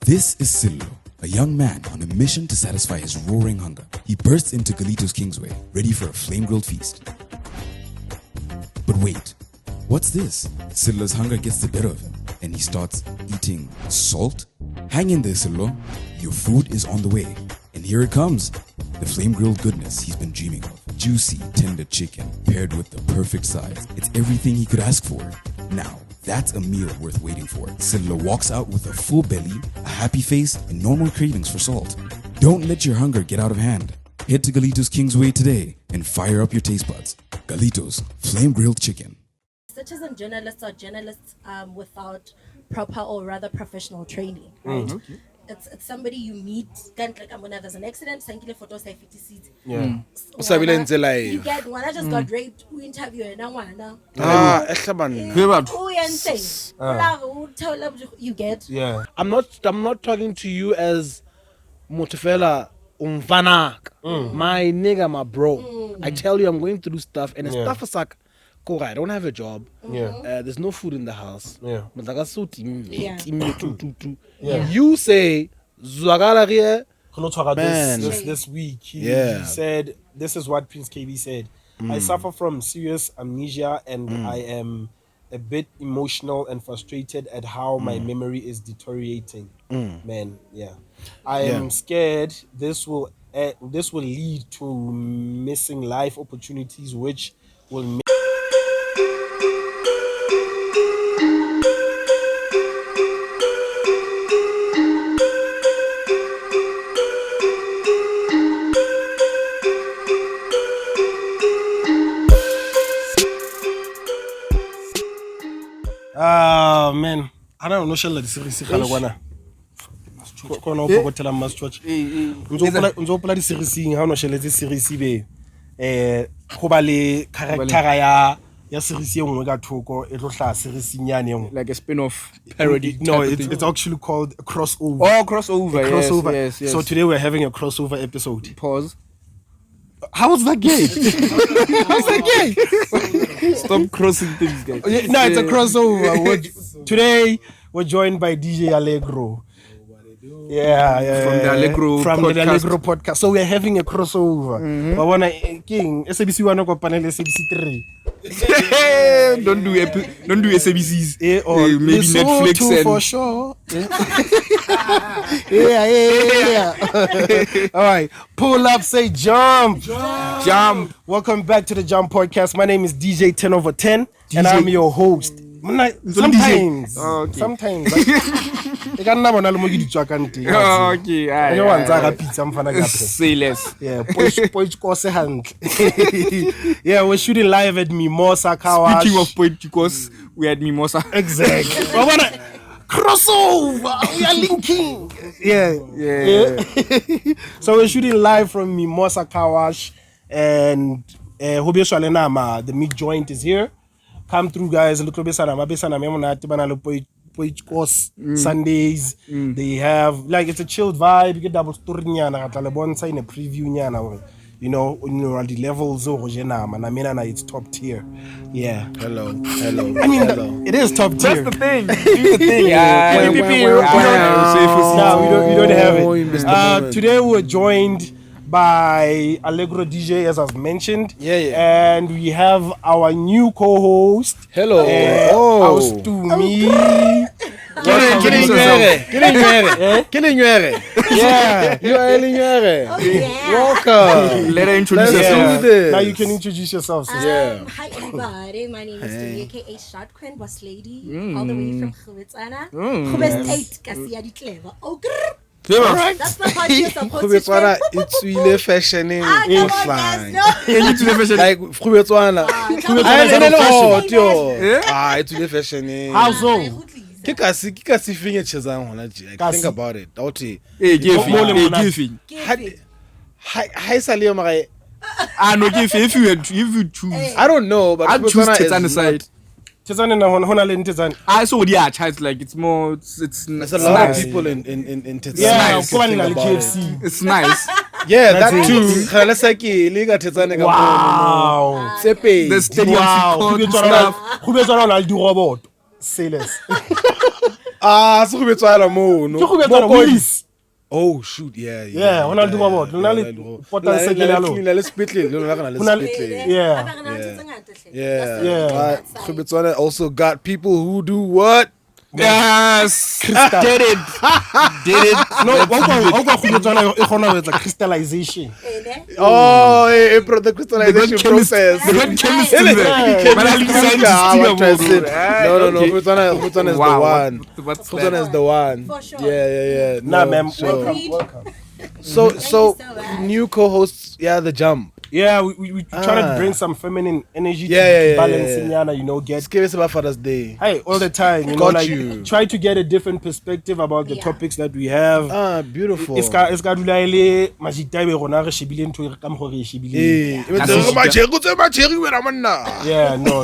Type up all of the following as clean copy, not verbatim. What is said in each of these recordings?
This is Sillo, a young man on a mission to satisfy his roaring hunger. He bursts into Galito's Kingsway, ready for a flame-grilled feast. But wait, what's this? Sillo's hunger gets the better of him, and he starts eating salt? Hang in there, Sillo. Your food is on the way. And here it comes. The flame-grilled goodness he's been dreaming of. Juicy, tender chicken, paired with the perfect size. It's everything he could ask for. Now, that's a meal worth waiting for. Sillo walks out with a full belly, a happy face, and no more cravings for salt. Don't let your hunger get out of hand. Head to Galito's Kingsway today and fire up your taste buds. Galito's flame-grilled chicken. Citizen journalists are journalists without proper or rather professional training, right? Okay. It's somebody you meet, like I'm gonna there's an accident, thankfully photos say 50 seats. Yeah. You get one, I just got raped, we interview and one. You get. Yeah. I'm not talking to you as Motofela umfanak. My nigga, my bro. I tell you I'm going through stuff and the stuff is like cool, I don't have a job. Yeah. There's no food in the house. Yeah. You say this week he said this is what Prince KB said. I suffer from serious amnesia and I am a bit emotional and frustrated at how my memory is deteriorating. Man, yeah. I am scared this will lead to missing life opportunities which will make man, I don't know shall the series Khalwana. Kono go tell am church. Unzo pla di series ha no shele di series be go ba le character ya series e nngwe ka thoko e tlo hla series nyane engwe like a spin-off parody. No, it's actually called a crossover. Oh, crossover. Crossover. Yes. So today we're having a crossover episode. Pause. How was that gay? How's that gay? Stop crossing things, guys. No, it's a crossover. Today we're joined by DJ Allegro. Yeah. From the Allegro podcast. So we're having a crossover. But when King SABC 1 ko panel SABC 3. Don't do SABCs. Maybe Netflix and for sure. Yeah. All right, pull up, say jump. Welcome back to the Jump Podcast. My name is DJ 10/10, and I'm your host. Sometimes. I can't never know what you do. Okay. Say less. Yeah. Yeah, we're shooting live at Mimosa, carwash. Speaking of poeticos, we're at Mimosa. Exactly. Crossover. We are linking. Yeah. So we're shooting live from Mimosa, carwash, and the meat joint is here. Come through, guys. Sundays. They have like it's a chilled vibe. You get double story in a preview. You know the levels of it's top tier. Yeah. Hello. I mean, it is top tier. That's the thing. We don't have it. Today we're joined by Allegro DJ, as I've mentioned. Yeah. And we have our new co-host. Hello. House to me. Yeah, you are Elignere. Welcome. Let her introduce herself. Now you can introduce yourself. Hi everybody, my name is Tony, aka Short Queen Boss Lady, all the way from Khubetsana. Khubes 8, Kasi Clever. Oh, that's the part you're supposed to say. It's really fashioning. Fine. Like Khubetsana. It's really fashioning. How so? Kikasi finger chezang hona je. Think about it. Daughty. Giving. Hi Salia Mare. No give if you choose. I don't know, but I'll choose Tezana side. Tezana na hona le Tezana. I saw it's like it's more there's a lot of people in Tezana. Yeah, KFC. It's nice. Yeah, that too. Khalasaki liga Tezana. Wow. Sepe. The stadium stuff. Khubetsana na di robot. Say less. so we try to move. Ke khubetsana Willis. Oh shoot, yeah. Yeah, when I do about, Let's spitle. Yeah. Khubetswana also got people who do what? Yes. Did it. No, khubetsana e khona ho etsa crystallization. Oh, the crystallization process. They got chemists in there. No. Khubetswana is the one. What's Khubetswana that? is the one. For sure. Yeah. Nah, No, ma'am. so- Welcome. So so much. new co-hosts, the jump. Yeah, we try to bring some feminine energy Yeah. to balance in Yana, get. Let's give us about Father's Day. Hey, all the time, Got you. try to get a different perspective about the topics that we have. Beautiful. It's ka dula ile majita be rona re shebile ntho e ka mo re shebile. Yeah, No.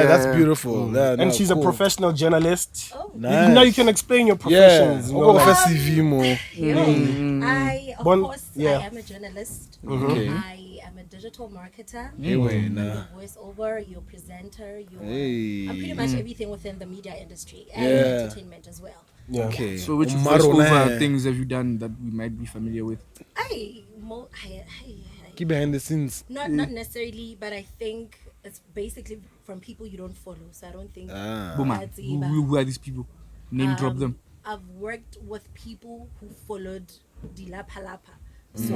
that's beautiful. Yeah, And she's a cool. professional journalist. Oh. Nice. Now you can explain your professions. I, of Bon- course, yeah. I am a journalist. Okay. I am a digital marketer. Anyway, Your voiceover, your presenter, I'm Hey. pretty much everything within the media industry and Yeah. entertainment as well. Yeah. Okay. So which Marone. voiceover things have you done that we might be familiar with? Keep behind the scenes. Not necessarily, but I think it's basically from people you don't follow. So I don't think. Boma, that's who are these people? Name drop them. I've worked with people who followed Dila Palapa. So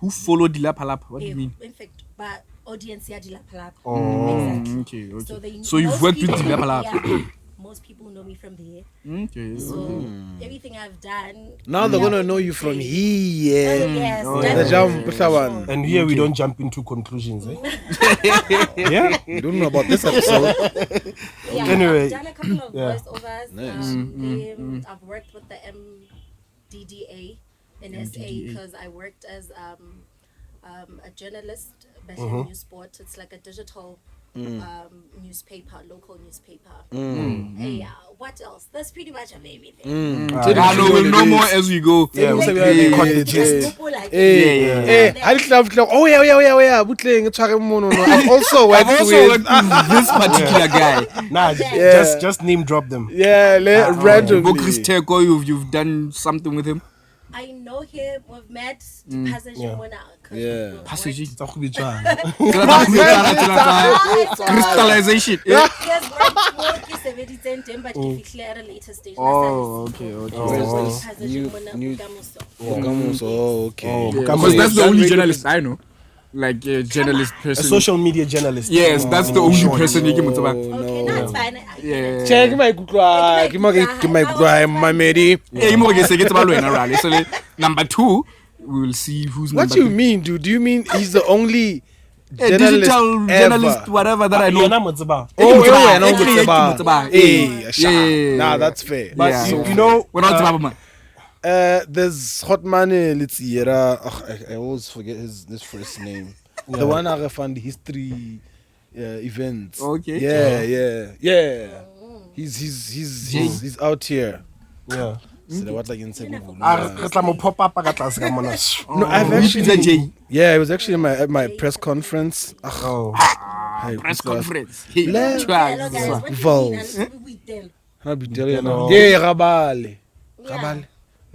Who followed Dila Palap? What do you mean? in fact, but audience ya Dila Palapa. Exactly. Okay. So you've worked with Dila Palap. Yeah, most people know me from there. Okay. So everything I've done. Now they're gonna know you from here. Yes, The jump, definitely. one. And here we don't jump into conclusions. Yeah. You don't know about this episode. Yeah, Anyway. I've done a couple of Yeah. voiceovers. Nice. I've worked with the MDDA in SA because I worked as a journalist, News Sport. It's like a digital newspaper, local newspaper. Yeah, what else? That's pretty much of everything. We'll know more as we go. Yeah, Like, Oh yeah. Butleng, I've also worked I've also worked with this particular guy. Nah, Yeah. just name drop them. randomly. Go Chris Teko, you've done something with him. I know him. We've met. Yeah. Passage. Tsa khubetsana. Crystallization. He has worked more ke sebeditseng teng, but ke fihlile at a later stage. Oh, okay. Okay. Because that's the only journalist I know. Like a journalist A person. social media journalist. Yes, that's the only person you can Okay, no, it's fine. Yeah. Check my Mamedi. Yeah, you more get to rally. So number 2, we will see who's What number do you 2. mean, dude? Do you mean he's the only A journalist digital ever? journalist, whatever that I know. Yena Motseba. Nah, that's fair. But Yeah. you know, We're not talking about. There's Hotman Litziera. I always forget his first name. The one I found history events. Okay. Yeah. He's out here. yeah. So what like in second? Re tla mo pop up ka tlase ka mona. No, I've J. actually. Yeah, it was actually at my press conference. Oh. Press conference. Le- Hello guys, what do you Vols. mean? We tell. I'll be telling you No. now. Yeah, Rabale. Yeah.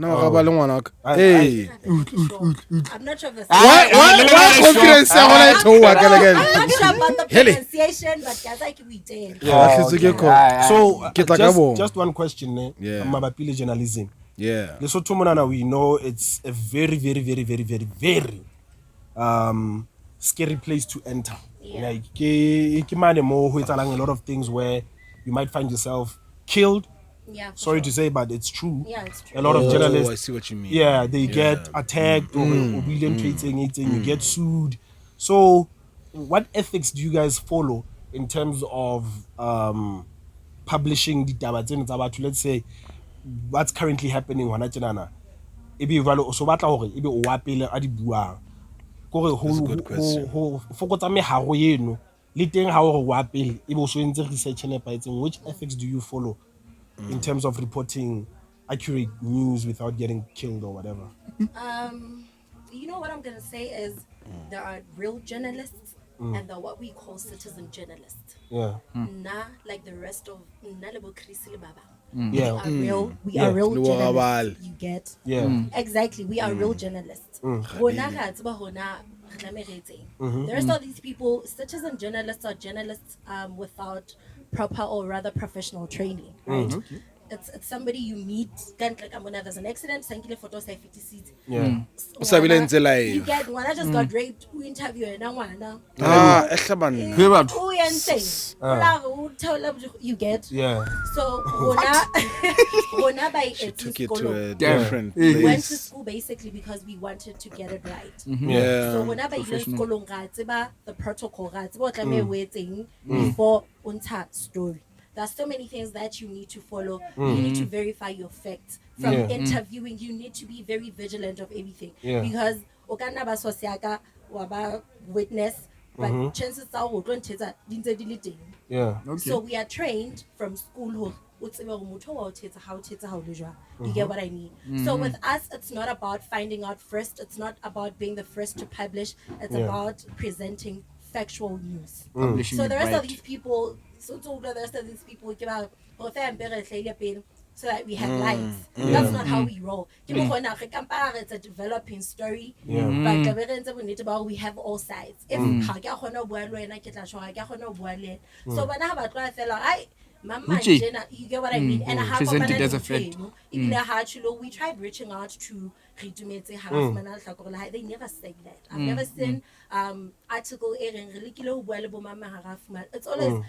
No, Rabale ngwanaka. Hey. I'm not sure of the Why confidence I want to work I'm again? not sure about the Hele. pronunciation, but guys, like we tell. So Get just one question, Yeah. mabapi le journalism. Yeah. Lesotho monana, we know it's a very, very, very, very, very, very scary place to enter. Yeah. Like ke mane mo ho etsalang a lot of things where you might find yourself killed. Yeah. for Sorry sure. to say, but it's true. Yeah, it's true. A lot of I journalists, see what you mean. yeah, they get attacked or William you get sued. So, what ethics do you guys follow in terms of publishing the tabatseng tsa batho? Let's say what's currently happening hona tjenana. Ebe jwale o so batla hore ebe o wa pele a di buang. Kore That's a good question. ho fokotsa meharo eno le teng ha hore wa pele ebe o so entse research e nepahetseng. Which ethics do you follow in terms of reporting accurate news without getting killed or whatever? You know what I'm gonna say is there are real journalists and the what we call citizen journalists. Yeah. Na like the rest of na lebo Chris le Baba. Yeah. We are real Yeah. journalists. You get? Yeah. Exactly. We are real journalists. Rona ga tseba hona re tlameretse. The rest of these people, citizen journalists, are journalists without proper or rather professional training, right? It's somebody you meet. There's an accident. Photo seat. Yeah. Live. You get one. I just got raped. We interview and you get. Yeah. So Rona by Took it to a Yeah. different we went to place. school basically because we wanted to get it right. Yeah. So whenever you go the protocol what I'm waiting before unta story. There's so many things that you need to follow. You need to verify your facts. From interviewing, you need to be very vigilant of everything. Because okana ba sosiaka waba witness, but chances are we don't take that. Yeah. So we are trained from school you get what I mean? So with us, it's not about finding out first. It's not about being the first to publish. It's about presenting factual news. So the rest of these people, so the rest of these people give out so that we have likes. That's not how we roll. It's a developing story. But we have all sides. If so Mama, you get what I mean? And how present it as a fact. We tried reaching out to they never said that. I've never seen article it's always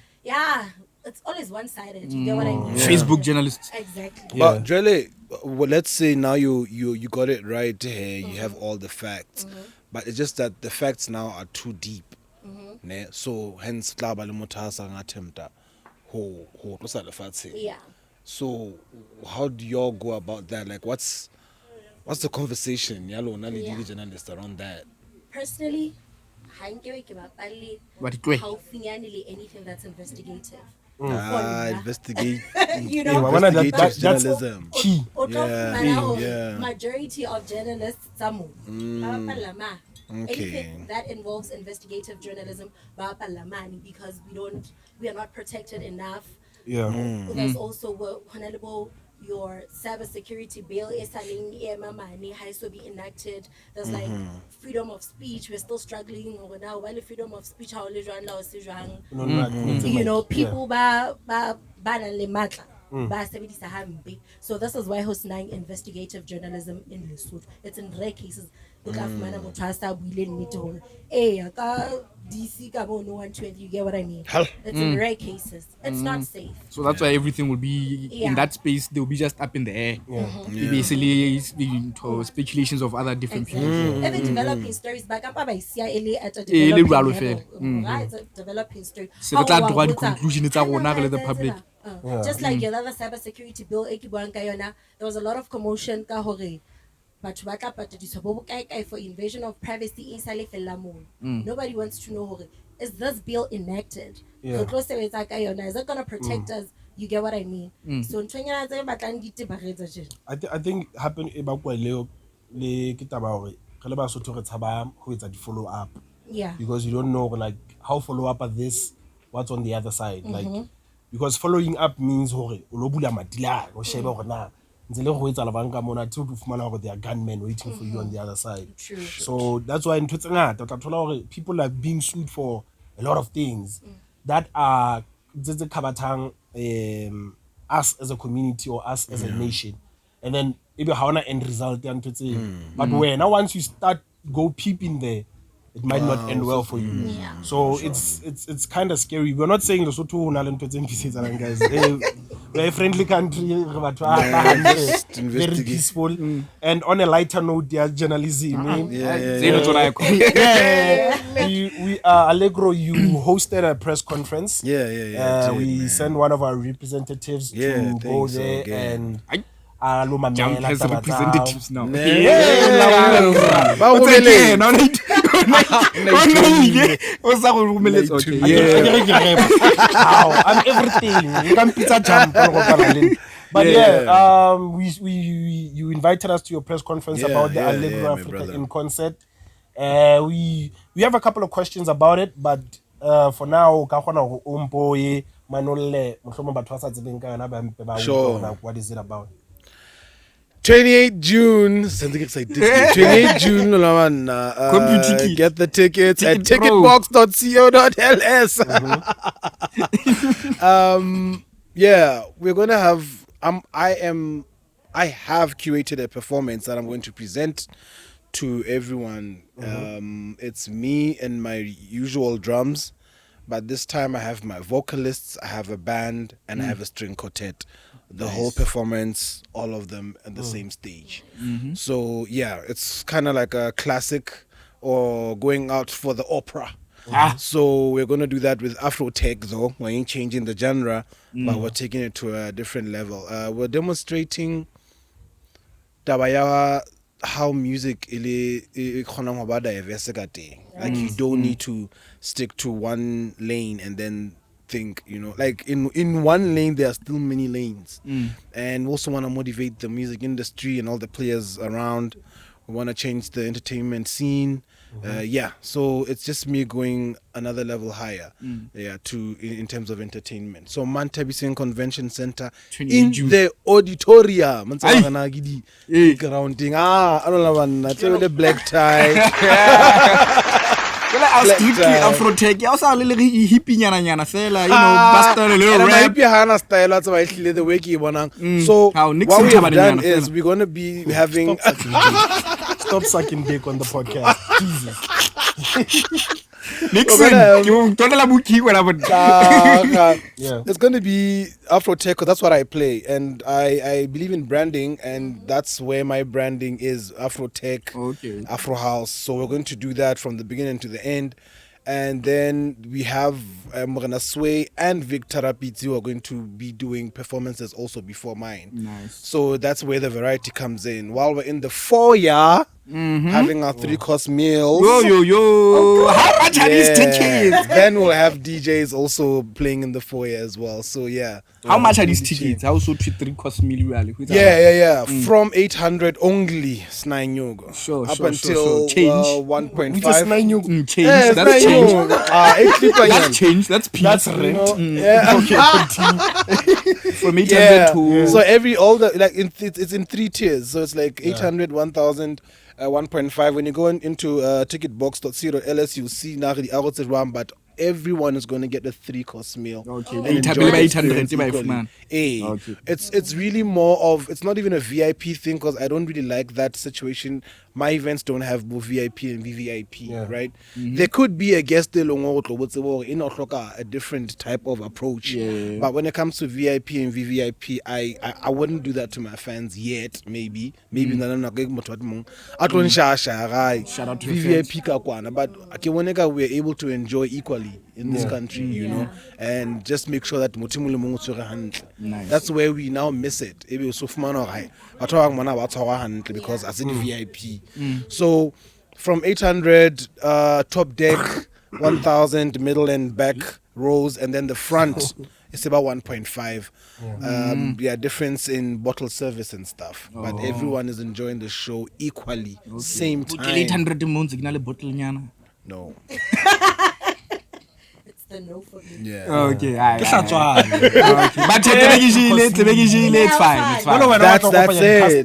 it's always one-sided. You get what I mean? Facebook journalists. Exactly. But Drele, well, let's say now you got it right here. You have all the facts, but it's just that the facts now are too deep. Ne? So hence Yeah. So how do y'all go about that? Like what's the conversation journalists around that? Personally, anything that's investigative. Investigate. You know, Investigative that's journalism. key. Yeah. Majority of journalists, Okay. anything that involves investigative journalism, because we are not protected enough. Yeah. There's also your cybersecurity bill is has to be enacted. There's like freedom of speech. We're still struggling now. While freedom of speech, you know, people ba le matla. So this is why host 9 investigative journalism in Lesotho. It's in rare cases. You get what I mean? It's in rare cases. It's not safe. So that's why everything will be in that space. They will be just up in the air. Basically, speculations of other different people. Even developing stories back up by CIA at a developing level. Right, it's a developing story. Conclusion it's the public. Just like your other cybersecurity bill, there was a lot of commotion for invasion of privacy. Nobody wants to know, is this bill enacted? Is it going to protect us? You get what I mean? So I think happen follow up. Yeah. Because you don't know like how follow up at this, what's on the other side. Like because following up means there are gunmen waiting for you on the other side. True. So that's why in people are being sued for a lot of things that are us as a community or us as a nation. And then maybe how na end result but once you start go peep in there, it might not end well for you. Yeah, So it's kind of scary. We're not saying Lesotho guys. We're a friendly country, very peaceful. And on a lighter note, their journalism. We Allegro, you hosted a press conference. We sent one of our representatives to go there and Jump has representatives now. I'm everything. You can pizza jump. But you invited us to your press conference about the Allegro Africa in concert. We We have a couple of questions about it, but for now, Sure. What is it about? 28 June, 28 June, get the tickets at ticketbox.co.ls. Yeah, we're gonna have. I have curated a performance that I'm going to present to everyone. It's me and my usual drums, but this time I have my vocalists, I have a band, and I have a string quartet. The whole performance, all of them at the same stage. So yeah, it's kind of like a classic or going out for the opera. So we're going to do that with Afro tech though. We ain't changing the genre, but we're taking it to a different level. We're demonstrating Tabayawa how music like you don't need to stick to one lane and then think, like in one lane there are still many lanes. And we also want to motivate the music industry and all the players around. We want to change the entertainment scene. So it's just me going another level higher in terms of entertainment. So Mantabisen Convention Center in the auditorium. Grounding. I don't know, I tell you the black tie. Well, I was strictly Afro tech. I also a little hippie nyana fella, bastard a little rap. The way so what we have done is we're gonna be having Stop sucking dick on the podcast. Jesus. Nixon, it's going to be Afro tech because that's what I play, and I believe in branding, and that's where my branding is: Afro tech, Afro house. So we're going to do that from the beginning to the end. And then we have Morena Sway and Victor Rapiti who are going to be doing performances also before mine. Nice. So that's where the variety comes in. While we're in the foyer, having our 3-course meals. Yo. How much are these tickets? Then we'll have DJs also playing in the foyer as well. So yeah. How much are these tickets? How so 3-course meal really? Yeah. From 800 only, Snainyugo. Sure. Up until change. 1.5. We just Snainyugo. Change. Yeah, That's change. That's change. That's peace. That's rent. Yeah. Okay, continue. From 800 to... So it's in 3 tiers. So it's like 800, 1000, 1.5. When you go into ticketbox.co.ls, you'll see now the arrows around, but everyone is going to get a 3-course meal. Okay. And And enjoy the 800 experience equally. Okay. It's really more of, it's not even a VIP thing because I don't really like that situation. My events don't have both VIP and VVIP, right? There could be a guest in a different type of approach. But when it comes to VIP and VVIP, I wouldn't do that to my fans yet. Maybe shout out to VVIP kakwana, but we're able to enjoy equally in this country, and just make sure that Nice. that's where we now miss it. Because I said VIP. So from 800 top deck, 1000 middle and back rows, and then the front is about 1.5. Difference in bottle service and stuff, but everyone is enjoying the show equally. Same time. 800 months bottle nyana. No. It's the no for me. Yeah. Okay. Ke hlatswana. But it's fine. That's it.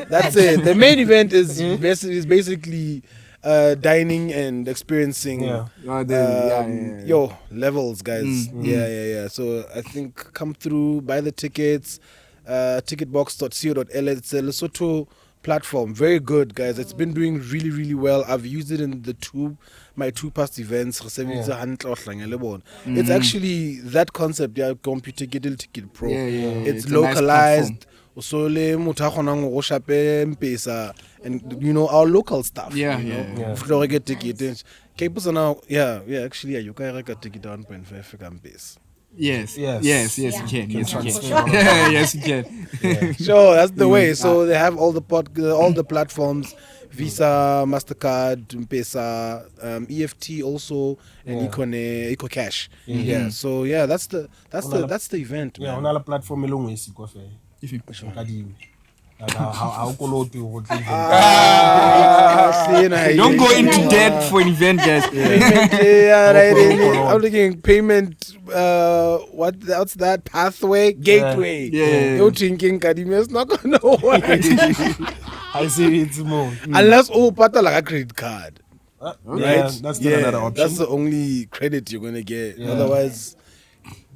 That's it. The main event is basically dining and experiencing levels, guys. Yeah. So I think come through, buy the tickets, ticketbox.co.ls. It's a Lesotho platform, very good, guys. It's been doing really, really well. I've used it in my 2 past events. It's actually that concept, computer ticket pro. It's localized. And our local stuff. Florida ticket. Actually, you can get a ticket 1.5 base. Yes, you can. Yeah, Yes, you can. for sure. Yes, you can. Sure, that's the way. So they have all the platforms, Visa, MasterCard, M-Pesa, EFT also, and EcoCash. Yeah. So that's the event. Yeah, on our platform Like how koloti go Don't go into debt for an event, guys. I'm looking payment. What's that pathway? Gateway. Yeah. You're thinking Kadimi's not gonna work I see it's more. unless pata like a credit card. Yeah, that's still another option. That's the only credit you're gonna get. Otherwise,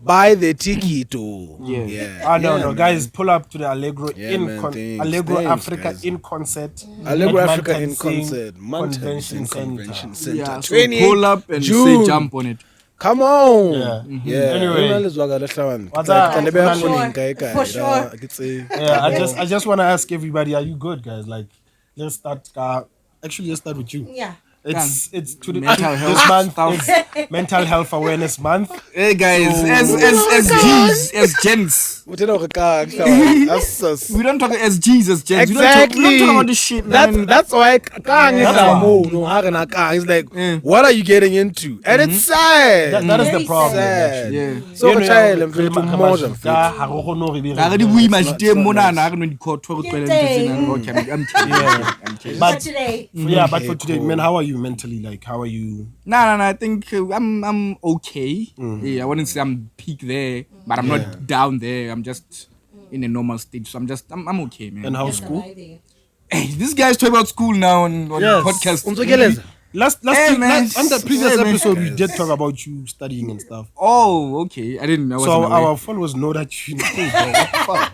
buy the ticket. No, guys, pull up to the Allegro Allegro Africa guys. in concert. Allegro at Africa Mantan in Singh concert. Convention Center. Yeah, so 28 pull up and June. say jump on it. Come on. Anyway. For sure. I just want to ask everybody, are you good, guys? Like, let's start. Actually, let's start with you. Yeah. It's to the Mental this health month stuff. is Mental Health Awareness Month. Hey guys, as gents. We don't talk as G's as gents. Exactly. We don't talk about this shit, man. That's why it's like, what are you getting into? And it's sad. That is the Very problem. Sad. Yeah. So child and feel more than I already we must do more than I don't court for But today, but for today, man, how are you mentally? Like, how are you? No. I think I'm okay. Yeah, I wouldn't say I'm peak there, but I'm not down there. I'm just in a normal stage. So I'm okay, man. And how's school? Hey, this guy's talking about school now on podcast. Last Hey, man. on the previous Hey, man. episode, we did talk about you studying and stuff. Oh, okay. I didn't know. So our followers know that you know. I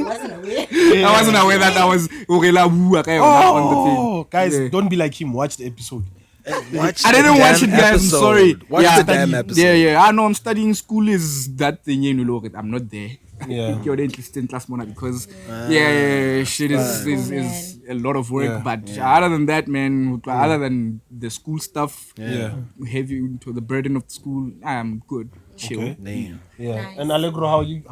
wasn't aware. I wasn't aware that I was on the thing. Oh, guys, Yeah. don't be like him. Watch the episode. I didn't watch it, guys. I'm sorry. Watch the damn episode. Yeah. I know I'm studying school is that thing, you know, I'm not there. Yeah. You're interested in class mona because shit is a lot of work. Yeah. But other than that, man, other than the school stuff, heavy into the burden of the school, I'm good. Chill. Okay. Damn. Yeah. Nice. And Allegro, how you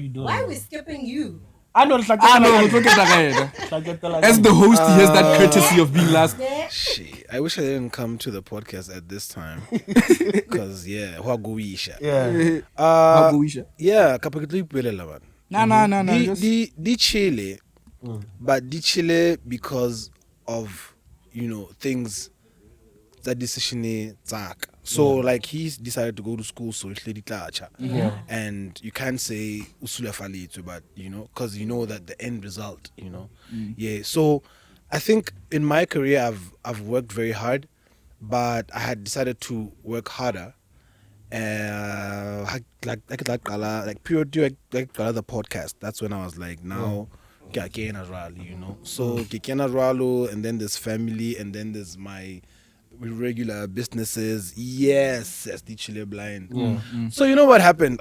doing? Why are we skipping you? I know it's like Look at that guy. As the host, he has that courtesy of being last. Shit. I wish I didn't come to the podcast at this time. Because, Huaguisha. Yeah. Kapakitli Pelela, man. No. Di Chile, but di Chile because of, things that decision zak. So like he's decided to go to school, so it's lady and you can't say usula falitu, but because you know that the end result, So I think in my career I've worked very hard, but I had decided to work harder. Like period the podcast. That's when I was like, now so and then there's family, and then there's my regular businesses. Yes, as the Chile blind. So you know what happened?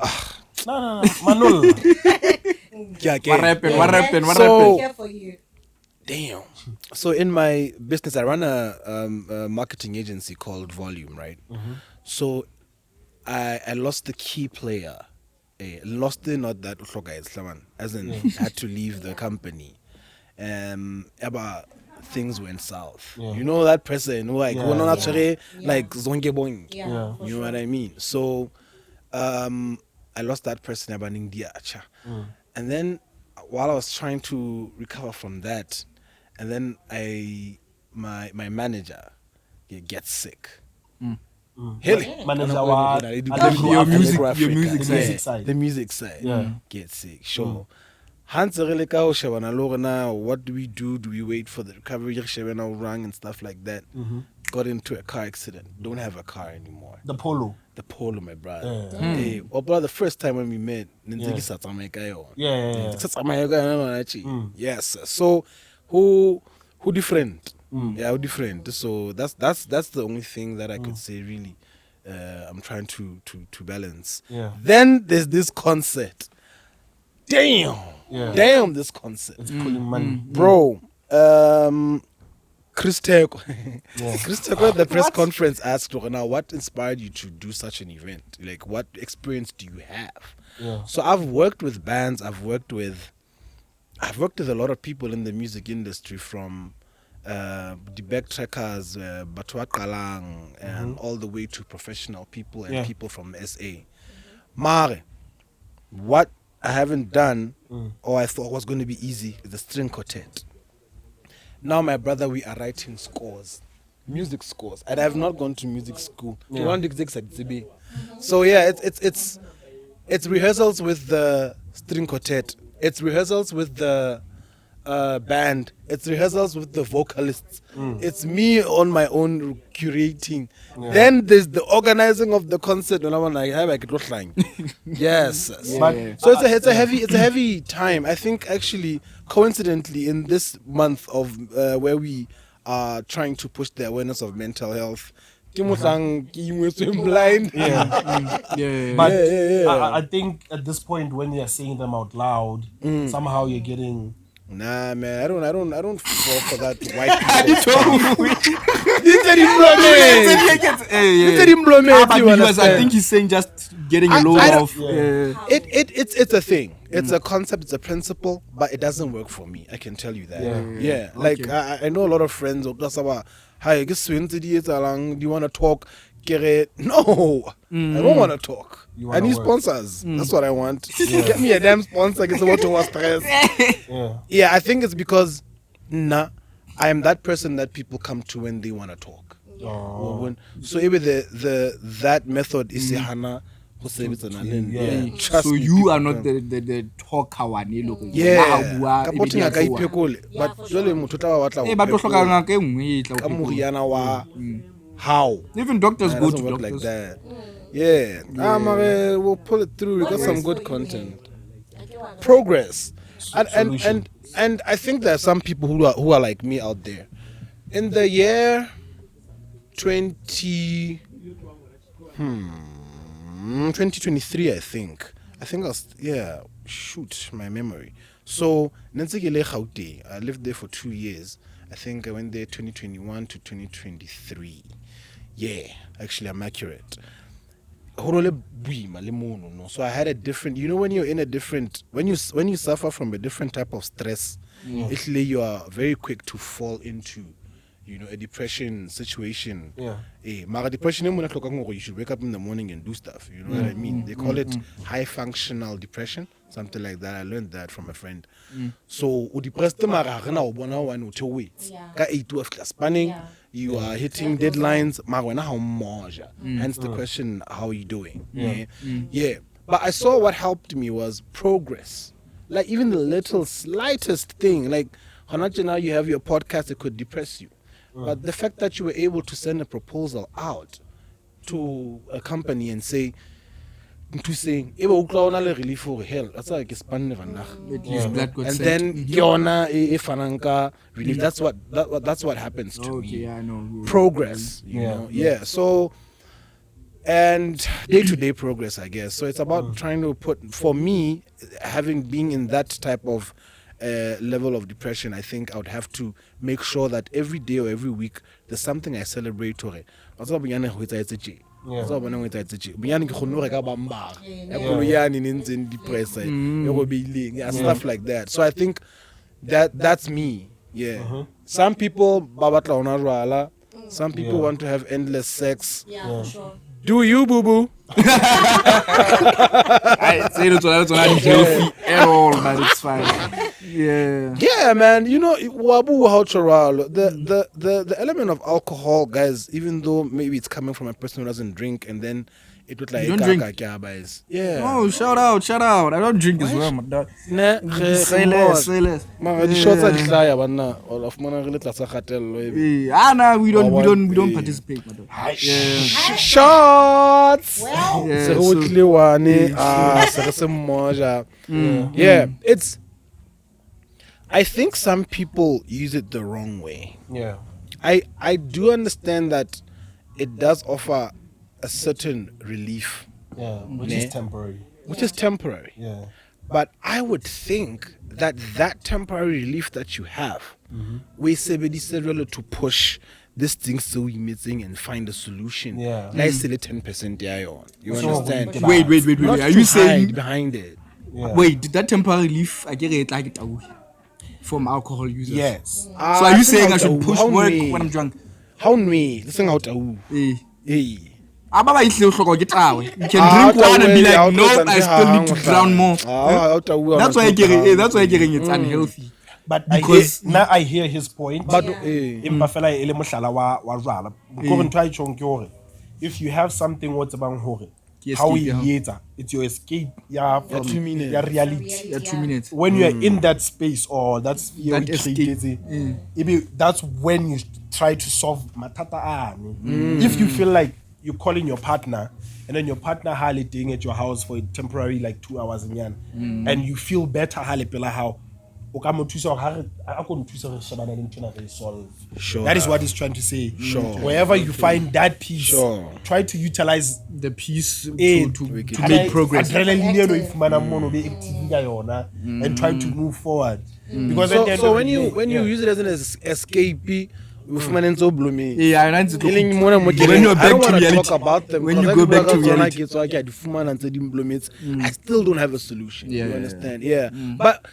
No. Manul. What happened? So- Here for you. Damn. So in my business, I run a marketing agency called Volume, right? So I lost the key player. Lost the not that as in had to leave the company. About things went south. You know that person like like zonke boing. Yeah. You know what I mean? So I lost that person abaning diacha. And then while I was trying to recover from that, and then my manager gets sick. Manager Your music Africa. side. The music side. Yeah. Gets sick. Sure. Hans what do we do? Do we wait for the recovery rang and stuff like that? Got into a car accident. Don't have a car anymore. The Polo. The Polo, my brother. Hey, brother, the first time when we met, yes. So who different? Yeah, who different. So that's the only thing that I could say really. I'm trying to balance. Yeah. Then there's this concert. Damn, this concert. It's pulling money. Bro, Chris Teko at the press conference asked, now, what inspired you to do such an event? Like, what experience do you have? Yeah. So I've worked with bands, I've worked with a lot of people in the music industry, from the backtrackers, Batwa Kalang, and all the way to professional people and people from SA. Mare, what I haven't done, or I thought was going to be easy, is the string quartet. Now, my brother, we are writing scores, music scores, and I have not gone to music school. So yeah, it's rehearsals with the string quartet. It's rehearsals with the band. It's rehearsals with the vocalists. It's me on my own curating. Then there's the organizing of the concert. And I'm like, yes. But- So it's a heavy time. I think actually, coincidentally, in this month of where we are trying to push the awareness of mental health. Blind. But Yeah. I think at this point, when you're saying them out loud, somehow you're getting. Nah, man, I don't fall for that white people. Because I think he's saying just getting a load I don't- of. It's a thing. It's a concept. It's a principle, but it doesn't work for me. I can tell you that. Yeah. Like Okay. I know a lot of friends. Hi, do you want to talk? No, I don't want to talk. I wanna need work. sponsors. That's what I want. Get me a damn sponsor. Get what to stress. Yeah, I think it's because I am that person that people come to when they want to talk. So even that method is Hana. So you are not the talker one. Yeah. Yeah, But for sure. how? Even doctors It go doesn't to work doctors. like that. Yeah. We'll pull it through. We got some good content. Progress. And I think there are some people who are like me out there. In the year 2023, I think I was, shoot my memory. So Nansigile Gauteng, I lived there for 2 years. I think I went there 2021 to 2023. Yeah, actually I'm accurate. So I had a different, when you're in a different, when you suffer from a different type of stress, actually you are very quick to fall into, a depression situation. Depression, you should wake up in the morning and do stuff. You know what I mean? They call it high functional depression, something like that. I learned that from a friend. So, depressed, you are hitting deadlines. Hence the question, how are you doing? Yeah. But I saw what helped me was progress. Like even the slightest thing, like now you have your podcast, it could depress you. But the fact that you were able to send a proposal out to a company and say, relief for hell, that's like and then relief. That's what happens to me. I know. Progress, Yeah. So, and day-to-day progress, I guess. So it's about trying to for me, being in that type of level of depression, I think I would have to make sure that every day or every week there's something I celebrate. Stuff like that. So I think that's me. Yeah. Some people some people want to have endless sex. Yeah, for sure. Do you, boo boo? I say it's not healthy at all, but it's fine. Yeah. Yeah, man. The element of alcohol, guys, even though maybe it's coming from a person who doesn't drink, and then it would like You don't drink? Yeah. Oh, shout out. I don't drink as well, my dog. Say less. The shots are desire, but now all of money really that's a cartel. Nah, we don't participate, my dog. Shots. Well, Yeah, Yeah, it's. I think some people use it the wrong way. Yeah. I do understand that it does offer a certain relief, Yeah. Which is temporary. which is temporary. Yeah. But I would think that temporary relief that you have, we say to push this thing so emitting and find a solution. Yeah. Nice 10% you So understand? we- Wait. Not Are to you saying? hide behind it? Yeah. Wait, did that temporary relief? I get it like it from alcohol users. Yes. So are you saying I should push work when I'm drunk? How me? Listen out. Eh. Hey. Ababa ihle uhloko ke tawe. You can drink one and be like, no, I still need to drown more. That's why I get it's unhealthy. But Because I hear his point. But empa fela ele mohlala wa jwala. Ko ntwa I tshong ke hore if you have something what's about hore how it's your escape from 2 minutes. your reality. Yeah, 2 minutes. When you are in that space or that sphere, That escape. that's when you try to solve matata. If you feel like you're calling your partner and then your partner holidating at your house for a temporary like 2 hours and you feel better how Sure. That is what he's trying to say. Sure. Wherever you find that peace, try to utilize The peace to make progress. And try to move forward. Because So when you use it as an escape, Yeah, I know it's when you're back to reality. talk about them, When you go back to reality. I still don't have a solution. Yeah, You yeah, understand? Yeah. But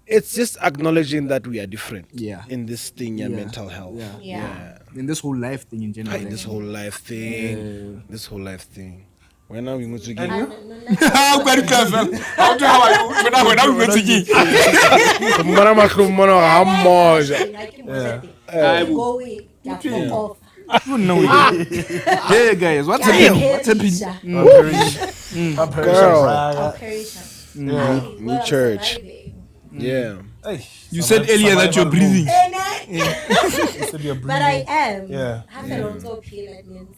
it's just acknowledging that we are different. Yeah. In this thing, Yeah. mental health. Yeah. In this whole life thing in general. This whole life thing. This whole life thing. When are we going to get How very careful. How are you? When are we going to get? Hey guys, what's happening? What's happening? New church. Yeah. You said earlier that you're breathing. But I am. Yeah. Have an auto pill, that means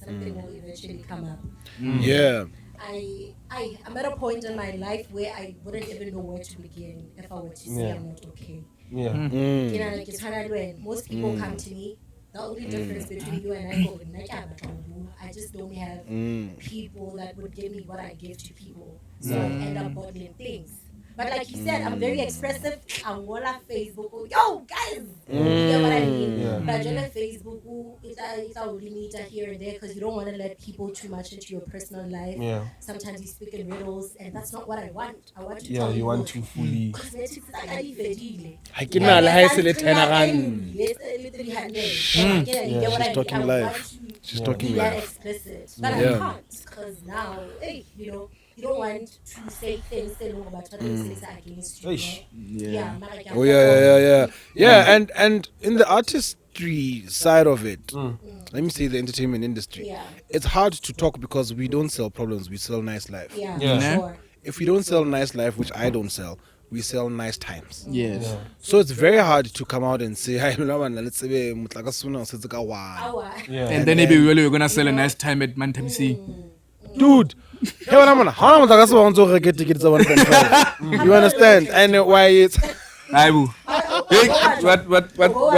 something will eventually come up. Yeah. I'm at a point in my life where I wouldn't even know where to begin if I were to say I'm not okay. Yeah. You know, like it's hard when most people come to me. The only difference between you and I just don't have people that would give me what I give to people. So I end up bottling things. But like you said, I'm very expressive. I'm all on Facebook. Yo, guys! You get what I mean? But on Facebook, it's a limit here and there because you don't want to let people too much into your personal life. Yeah. Sometimes you speak in riddles, and that's not what I want. I want to Yeah, tell you want to fully. Cosmetics is like a She's talking that live. explicit. But I can't because now, hey, you don't want to say things against you. Yeah. Oh yeah. And in the artistry side of it, let me say the entertainment industry. Yeah. It's hard to talk because we don't sell problems, we sell nice life. Yeah, Yeah. sure. If we don't sell nice life, which I don't sell, we sell nice times. Yes. So it's very hard to come out and say, "Hi, let's say And then maybe we're gonna sell a nice time at Mantamsi. dude, hey, how much tickets 1.5? You understand? And why it's Aibu. Hey, what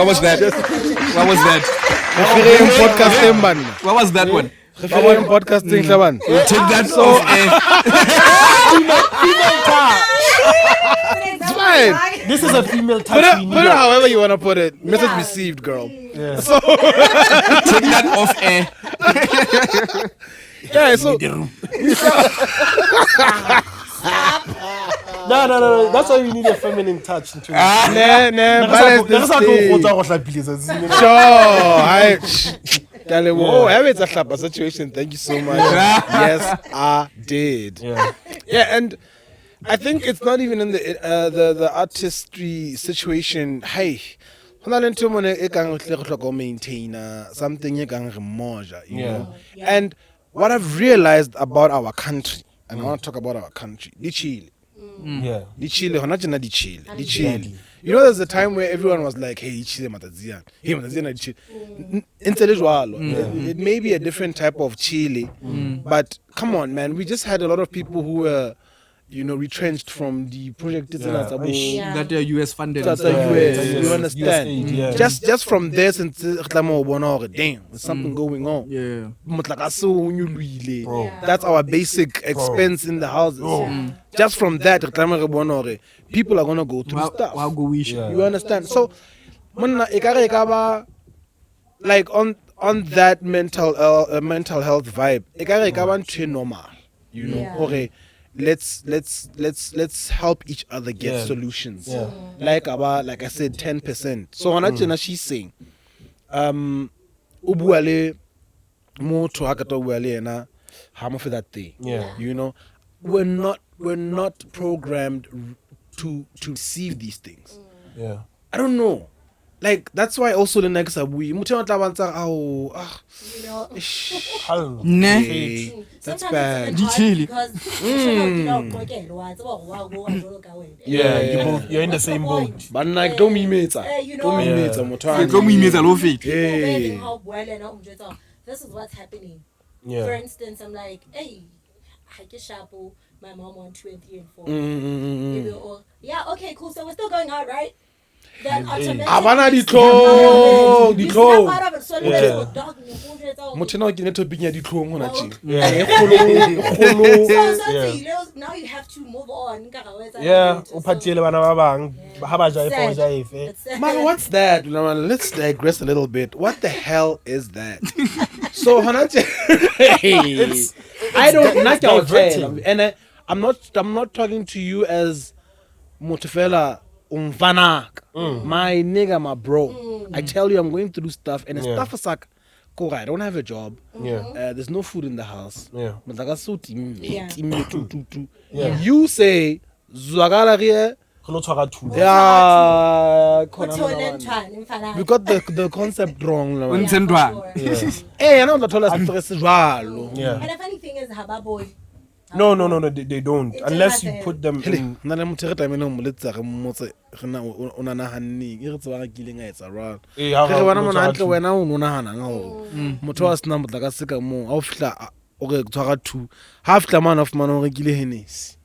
was that? What was that? podcast What was that one? podcast thing, Shaban. Take that off It's fine. This is a female Put touch. it however you want to put it. Message received, girl. Yeah. So Take that off air. yeah, so No. That's why we need a feminine touch. balance this thing. Sure. Oh, have it a slap situation. Thank you so much. Yes, I did. Yeah, and I think it's not even in the artistry situation. Hey, maintainer something you know. And what I've realized about our country, and I want to talk about our country, the Chile. Yeah. The Chile. You know, there's a time where everyone was like, "Hey, Chile, Matazian. Hey, Matazian, Chile." It may be a different type of Chile, but come on, man. We just had a lot of people who were, retrenched from the project That US funded. that's the US. You understand? Yeah. Just from there, since damn, there's something going on. Yeah. That's our basic expense in the houses. Just from that, people are gonna go through stuff. You understand? So, like on that mental health vibe, normal. Okay. Let's help each other get solutions. Like I said, 10%. So she's saying, more to hakato wele na hamo for that day. Yeah. You know, we're not programmed to receive these things. Yeah. I don't know. Like that's why also the next we You know, Ne. that's sometimes bad. it's even hard Chilly. because you know, Yeah, Yeah. you're in the same boat. But like don't me mates. you know, Don't me mates. Yeah. Go me me lo fit. people how well and how this is what's happening. For Yeah. instance, I'm like, hey, I get shapo, my mom 1, 2, and 3, and 4. Maybe, or, yeah, okay, cool. So we're still going out, right? Then automatically, Abana you ditlo, snap ditlo. out of it, so Yeah. little dog, you know, Motena ke neto pinya ditlo ngona chi. Yeah. now you have to move on. Yeah, uphathile bana ba bang ha ba jaifa o Sad. jaife. It's sad. Man, what's that? Let's digress a little bit. What the hell is that? So Hanache, I don't not your diverting. and I'm not talking to you as Motofela umvanak. My nigga, my bro. I tell you I'm going through stuff and the Yeah. stuff is like cool, I don't have a job. Yeah. There's no food in the house. Yeah. But like I saw Yeah. Yeah. You say Zwagala here. Go no tshwara thuto. Yeah, we got the concept wrong. O Man. ntse ntwana. Hey, I know the toilet stress is jwalo. Yeah. And the funny thing is, Haba boy. No, they don't. It Unless you doesn't. put them Hele, in. nna le motho re tlamehile mo letsa re mmotse re na o nana hanning e re tseba ga kileng a etsa jwalo Eh, ha- ge re bona ha- mona ha- hantle wena o no nahanang go motho wa sena motlakase ka moo a o fihla o re tshwara two ha fihla man of man o rekile Hennessy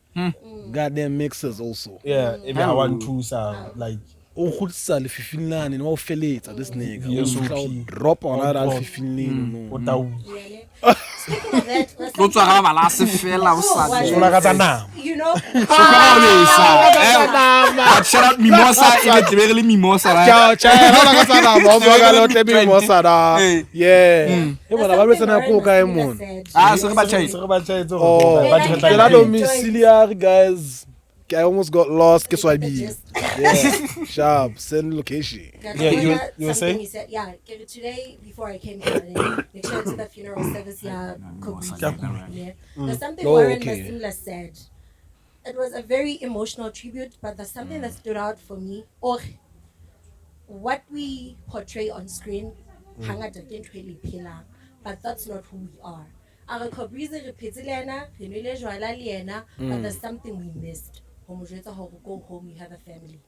goddamn mixers also Yeah, if I want to, sir, like. o godisa lefifing lane ne wa o feletsa this nigga o VSOP. fihla o drop ona ra lefifing lane What no the Speaking of that, let's Go tswa ga bala se fela o sa. Oh, so like at now. you know, Shout out Mimosa e be tebegele Mimosa right? Ciao, ciao. Hola ka sana ba o ga lo te bi mo sada. Hey. Yeah. E bona ba there's betsana something ko ka e Lauren mon. said. Ah, se re ba chai. So about to Oh, Yeah, like- ke la domiciliary guys. I almost got lost. Ke swabi. Just- Yeah. Sharp. Send location. Yeah, you were something saying? he said, yeah, today before I came here, they showed to the funeral service. Yeah, yeah. There's something Oh, Warren okay. Masimla said. It was a very emotional tribute, but there's something that stood out for me. Or what we portray on screen, hangata didn't really pila, but that's not who we are. Our Kobriza repeatilena, Renule Joala Liena, but there's something we missed. Homojeta ho go home, you have a family.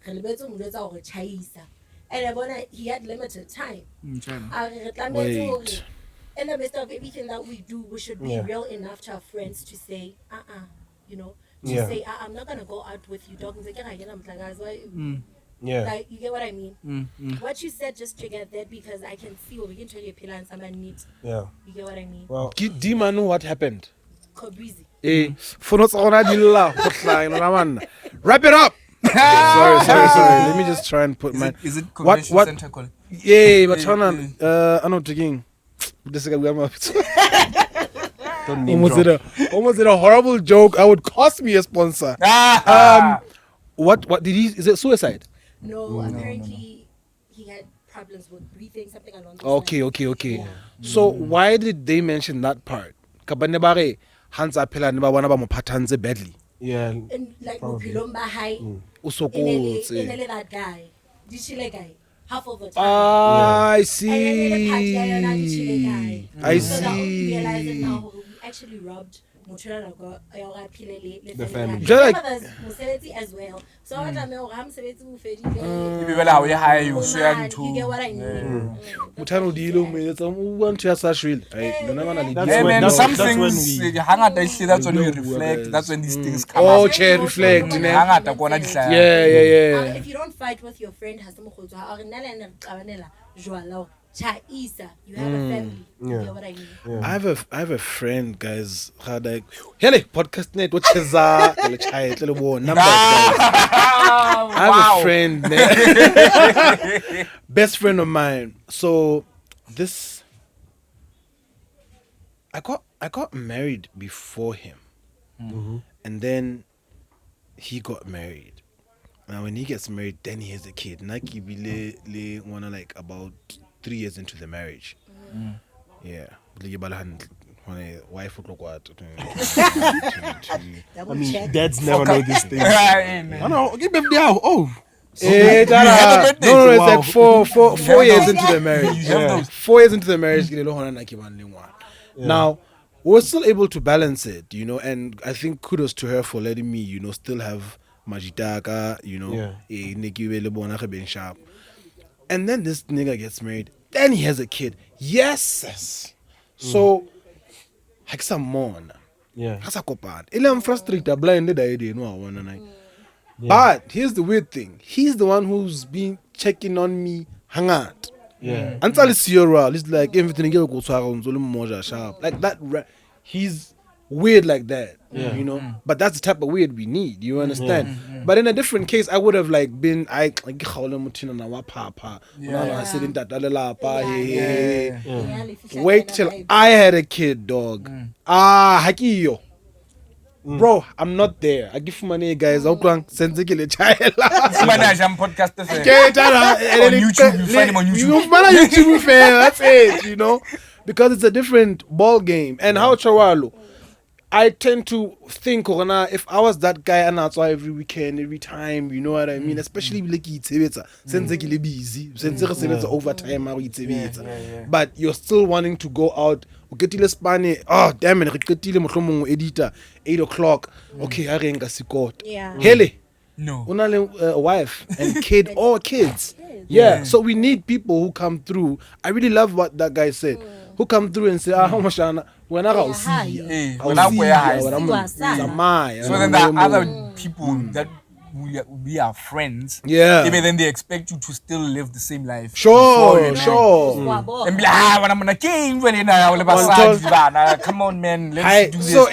Relebetse mo jwetsa hore chaisa. And I bona he had limited time. A re tlametse hore Wait. in the midst of everything that we do, we should be Yeah. real enough to our friends to say, you know, to Yeah. say, I'm not gonna go out with you, dog. Yeah. Like, you get what I mean? What you said just triggered that because I can see we can tell you pillar and someone needs. Yeah. You get what I mean? Well, Do you man know what happened? Kobrizi. For not on dilla. Wrap it up. Sorry. Let me just try and put my Is it what convention what center call? yeah, but I know taking this is don't name almost drop. did a horrible joke. I would cost me a sponsor. What did he? Is it suicide? No, apparently he had problems with breathing, something along those Okay. lines. So why did they mention that part? Kabanebare Hans Apela ne ba bona ba mo phathanze badly. Yeah. And like Bophelong ba hae, O e sokotse. ne le that guy. Ditshile guy. Half of the time. I And then the party see. guy, ditshile guy. I So now we see. realizing now we actually robbed the family. Just like- Mosebetsi as well. So I tlameha hore ha mosebetsi o E fedile, be bela o ye hae o so ya you get ntho. what I mean? Mothano di ile o meletsa o bua ntho ya sa shwele. Ai lona bana le That's Yeah, di- when- man, that's- some that's when things we- hangata ehlile that's when we No, reflect, guys. that's when these things come Oh, up. chair reflect, ne? Hangata kona di hlaya. Yeah. If you don't fight with your friend, has some or nala and qabanela jwala chaisa, you have a family. You get what I mean? I have a friend, guys. Had like, hele podcast net. What is that? Numbers, guys. I have a friend, man. Best friend of mine. So this, I got married before him, and then he got married. Now when he gets married, then he has a kid. Naki bile le wanna like about 3 years into the marriage. Yeah. When a wife would look what. I mean, dads never know these things. I know. Give them the oh. Eh, had the no, birthdays? it's like four years into the marriage. You have those. 4 years into the marriage, now we're still able to balance it, you know, and I think kudos to her for letting me, you know, still have Majitaka, you know, sharp. And then this nigga gets married, then he has a kid. Yes. So, like some more. Yeah. I'm frustrated, blinded idea, no, I wanna know. But here's the weird thing. He's the one who's been checking on me, hang out. Yeah. Until it's Sierra, it's like everything goes sharp. Like that, he's weird like that, you know. But that's the type of weird we need. You understand? But in a different case, I would have like been Wait till I had a kid, dog. Hakiyo. Bro, I'm not there. I give money, guys. I'm going to send a child. Podcast. On YouTube, you find him on YouTube. You find on YouTube, that's it, you know, because it's a different ball game. And how Chawalo, I tend to think, if I was that guy and that's why every weekend, every time, you know what I mean, especially like it's busy, since overtime, but you're still wanting to go out. Oh damn it! Editor 8 o'clock. Okay, I ring Yeah. Hele. No. A wife and kid or kids. Yeah. So we need people who come through. I really love what that guy said. Who come through and say, how much when I see you. When I wear high. So So then there are other people that we are friends. Yeah. Maybe then they expect you to still live the same life. Sure. And be like, when I'm gonna change, come on, man, let's do this. So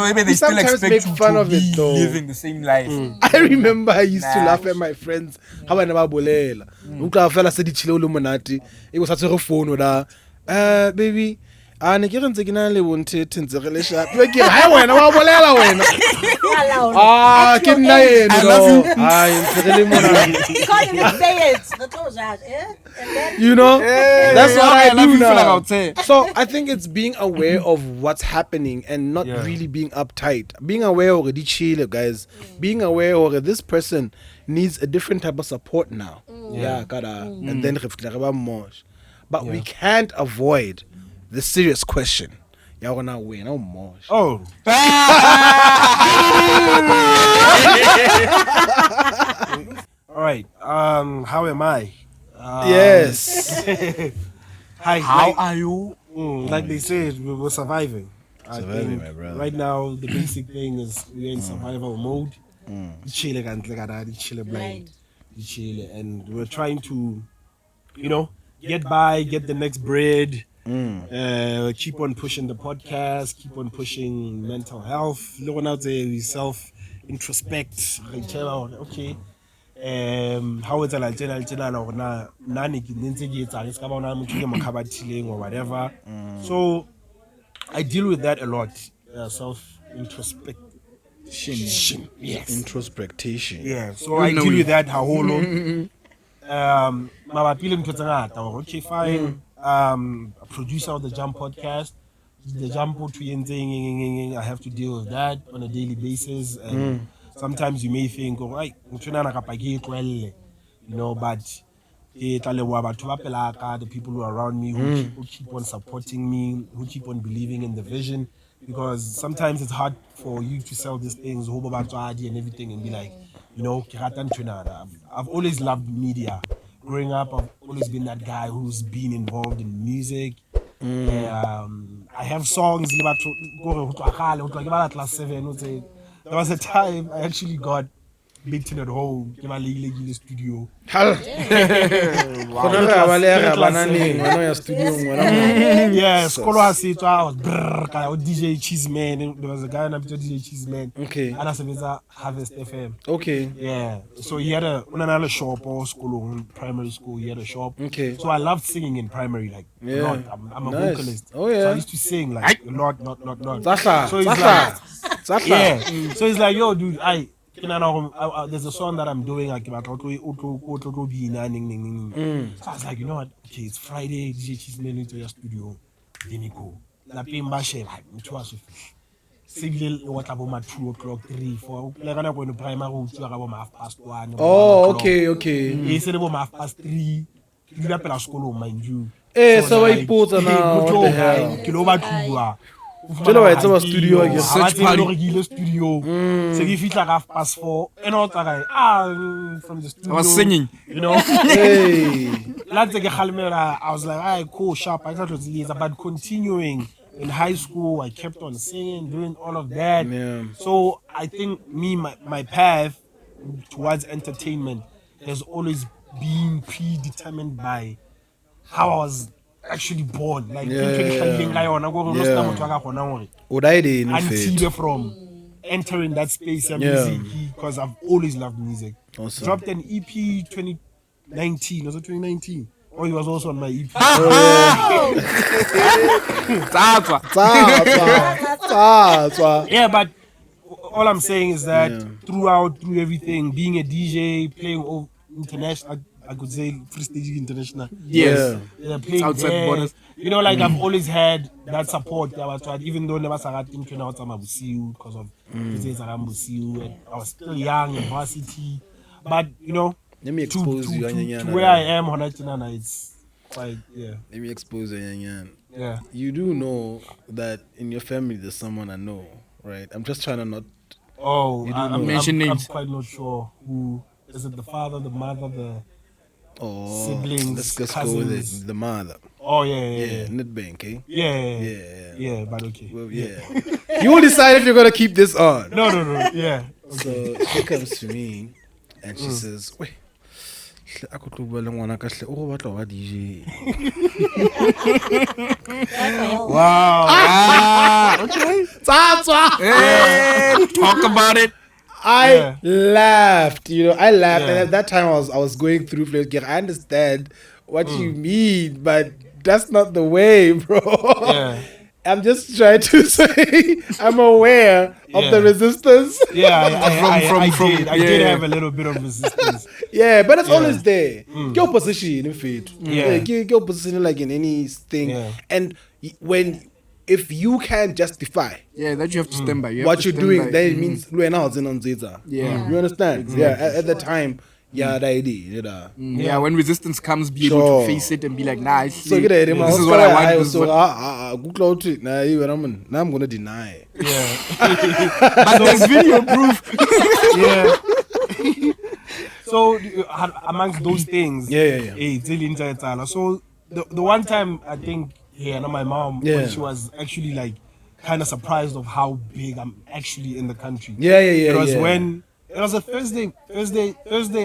maybe they still sometimes expect make you fun to of it, be though. living the same life. I remember I used to laugh at my friends. How I never bolela. Fella said it was such a phone with baby. Ne ke rentse ke na le bonte tentse re le sharp ke re ha wena wa bolela wena ke nna eno I love you. ntse re le mona You can't even say it. The toes are, and then you know that's what I love do you, feel like now. I'll say. So I think it's being aware of what's happening and not really being uptight. Being aware of the chill, guys. Being aware of this person needs a different type of support now. And then but we can't avoid the serious question. Y'all gonna win? Oh, more. Oh. All right. How am I? Yes. Hi. How are you? Like they said, we're surviving. I think my brother. right now, the basic thing is we're in survival mode. Chill blind. Chill, and we're trying to, you know, get by, get the next bread. Keep on pushing the podcast, keep on pushing mental health. Look out there, we self introspect. Okay. How is or whatever. So I deal with that a lot. Self introspection. Yes. Introspection. Yeah. So I deal with that how okay, fine. A producer of the Jump podcast. The Jump I have to deal with that on a daily basis. And sometimes you may think, all right, you know, but the people who are around me who keep on supporting me, who keep on believing in the vision. Because sometimes it's hard for you to sell these things, and everything, and be like, you know, I've always loved media. Growing up, I've always been that guy who's been involved in music. I have songs. Class 7. There was a time I actually got beaten at home. In the studio. Yeah, Skolo has it. I was DJ Cheeseman. There was a guy named DJ Cheeseman. Okay. And I said, Harvest FM. Okay. Yeah. So he had another shop or school, primary school. He had a shop. Okay. So I loved singing in primary, like a lot. I'm a vocalist. Oh yeah. So I used to sing like a lot. Zasha. So it's like, yeah. So it's like, yo, dude, there's a song that I'm doing. So I was like, you know what? Okay, it's Friday. DJ Cheeseman into your studio. then go lapeng ba sheba motho wa so fihla se bile le watla bo ma 2 o'clock 3 4 le kana go no primary go tswa ka bo ma 1:30 Oh, okay. e se le bo ma 3:30 ke dira pela sekolo mind you So I put now what the hell ke lo ba tlua Jelo wa etsa studio I guess search party ke studio se ke fitla ka 4:30 and all that from the studio I was singing, you know hey Lads ke khalimela I was like alright cool sharp I thought it was easy but continuing in high school I kept on singing doing all of that so I think my path towards entertainment has always been predetermined by how I was actually born like Would I did until from entering that space of music because I've always loved music. Awesome. Dropped an EP 2019. Was it 2019? Oh, he was also on my EP. Yeah, but all I'm saying is that through everything, being a DJ, playing international, I could say Prestige International. Yes. Playing Outside there. borders. You know, like I've always had that support. Even though never started into now because of I was still young in varsity. But you know, let me expose you to where I am on it's quite Let me expose you Yeah. You do know that in your family there's someone I know, right? I'm just trying to not mention I'm names. quite not sure who is it, the father, the mother, the siblings, let's just cousins. go with it. The mother. Oh yeah. Netbank, eh? Yeah, but okay. Well, yeah. You will decide if you're gonna keep this on. No, yeah. Okay. So she comes to me and she says, "Wait, I could do well on what DJ." Wow. Okay. Hey, talk about it. I laughed, I laughed, Yeah. and at that time I was going through flavors. I understand what you mean, but that's not the way, bro. Yeah. I'm just trying to say I'm aware of the resistance. Yeah, I did yeah. have a little bit of resistance. Yeah, but it's always there. Your position in faith. Yeah. Your position like in anything. Yeah. And if you can justify that you have to stand by. You have what to you're stand doing, by. then it means you understand? Exactly. Yeah, at the time, the idea. Yeah, when resistance comes, be able to face it and be like, nah, So get it. this is what I want. This is what... Good cloud to it. Now I'm gonna deny it. Yeah. But there's video proof. Yeah. So amongst those things, it's really interesting. So the one time I think my mom when she was actually like kind of surprised of how big I'm actually in the country. It was when it was a Thursday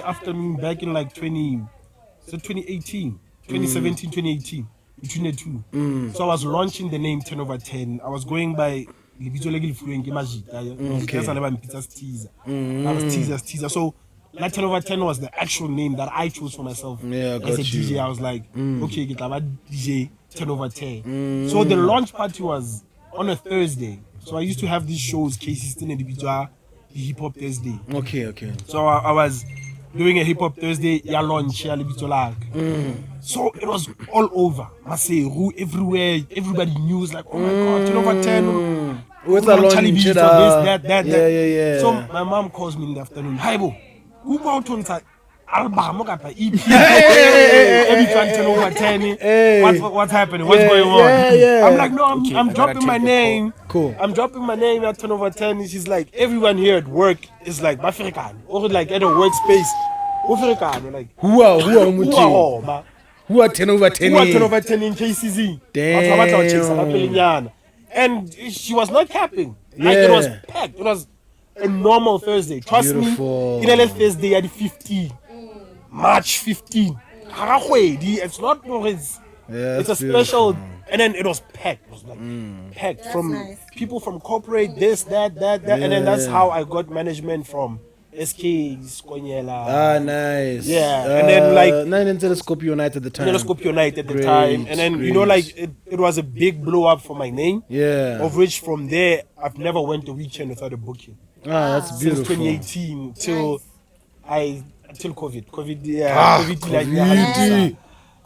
afternoon back in like 2018, 2018, between the two. So I was launching the name 10 over 10. I was going by Libito Legil Fluenki Majid. That's another pizza's teaser. That was teaser. So that 10 over 10 was the actual name that I chose for myself as a DJ. I was like, okay, get about DJ 10 over 10. So the launch party was on a Thursday. So I used to have these shows, K16 and the Hip Hop Thursday. Okay. So I was doing a Hip Hop Thursday, launch, So it was all over. Maseru, everywhere, everybody knew, like, oh my God, 10 over 10. With a launch, this, that. Yeah. So my mom calls me in the afternoon, hi, bo, who bought on that? Every time 10 over 10. What's happening? What's going on? I'm like, no, I'm dropping my name. Cool. I'm dropping my name at 10 over 10. She's like, everyone here at work is like Bafrican or like at a workspace. Like, who are 10 over 10? Who are 10 over 10 in KCZ? Damn. And she was not capping. Like, it was packed. It was a normal Thursday. Trust me. In a Thursday at 15. March 15. It's not it's a special, and then it was packed. It was like packed from people from corporate, this, that, and then that's how I got management from SK Skonyela. Nice. Yeah, and then like Nine Telescope Unite at the time. And then like it was a big blow up for my name. Yeah. Of which from there I've never went a weekend without a booking. That's beautiful. Since 2018 till COVID. COVID.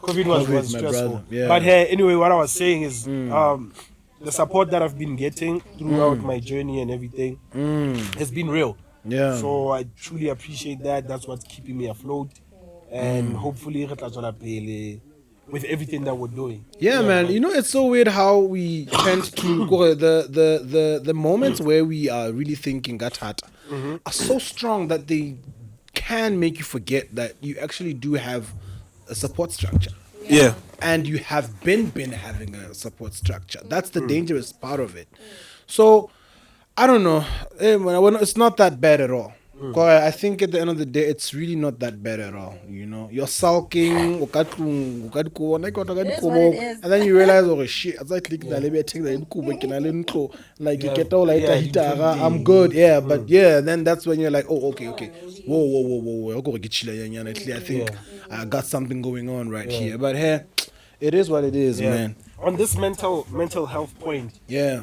COVID was my stressful. brother, yeah. But hey, anyway, what I was saying is the support that I've been getting throughout my journey and everything has been real. Yeah. So I truly appreciate that. That's what's keeping me afloat. And hopefully with everything that we're doing. Yeah, man. You know, it's so weird how we tend to the moments where we are really thinking gatata are so strong that they can make you forget that you actually do have a support structure. Yeah. And you have been having a support structure. That's the dangerous part of it. So I don't know. It's not that bad at all. I think at the end of the day, it's really not that bad at all. You know, you're sulking, and what it is. then you realize, oh shit, as I click like you get all like I'm good, yeah, but yeah, then that's when you're like, oh, okay, whoa, I think I got something going on right here. But hey, it is what it is, man. On this mental health point, Yeah.